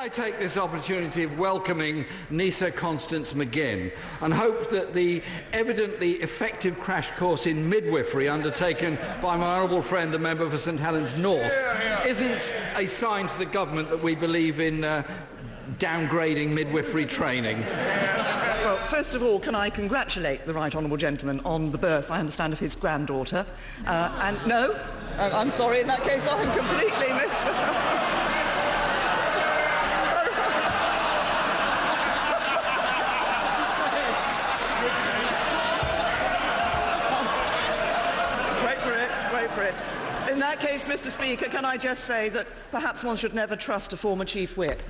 I take this opportunity of welcoming Nisa Constance McGinn and hope that the evidently effective crash course in midwifery undertaken by my honourable friend, the member for St Helens North, isn't a sign to the government that we believe in downgrading midwifery training. Well, first of all, can I congratulate the right honourable gentleman on the birth, I understand, of his granddaughter? And no, I'm sorry, in that case I'm completely Wait for it. In that case, Mr. Speaker, can I just say that perhaps one should never trust a former Chief Whip?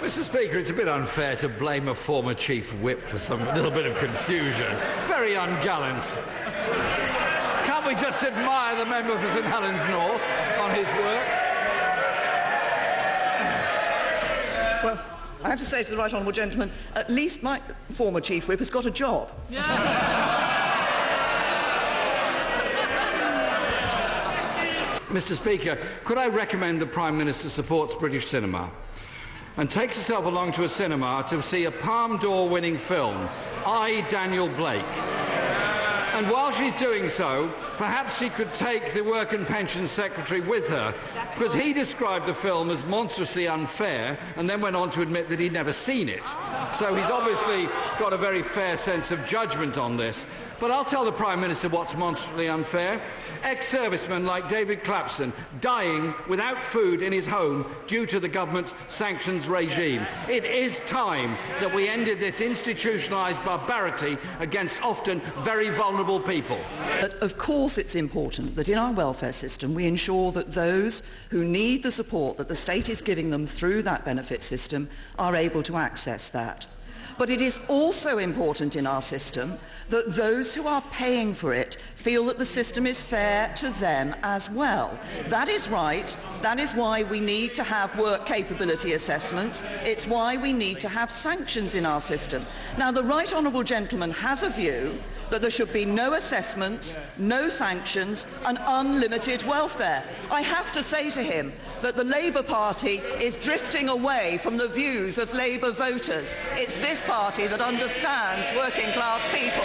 Mr. Speaker, it's a bit unfair to blame a former Chief Whip for some little bit of confusion. Very ungallant. Can't we just admire the member for St Helens North on his work? Well, I have to say to the right honourable gentleman, at least my former Chief Whip has got a job. Mr. Speaker, could I recommend the Prime Minister supports British cinema and takes herself along to a cinema to see a Palme d'Or winning film, I, Daniel Blake. And while she's doing so, perhaps she could take the Work and Pensions Secretary with her, because he described the film as monstrously unfair and then went on to admit that he'd never seen it. So he's obviously got a very fair sense of judgment on this. But I'll tell the Prime Minister what's monstrously unfair. Ex-servicemen like David Clapson dying without food in his home due to the government's sanctions regime. It is time that we ended this institutionalised barbarity against often very vulnerable people. But of course it's important that in our welfare system we ensure that those who need the support that the state is giving them through that benefit system are able to access that. But it is also important in our system that those who are paying for it feel that the system is fair to them as well. That is right. That is why we need to have work capability assessments. It's why we need to have sanctions in our system. Now, the right honourable gentleman has a view that there should be no assessments, no sanctions and unlimited welfare. I have to say to him that the Labour Party is drifting away from the views of Labour voters. It's this party that understands working class people.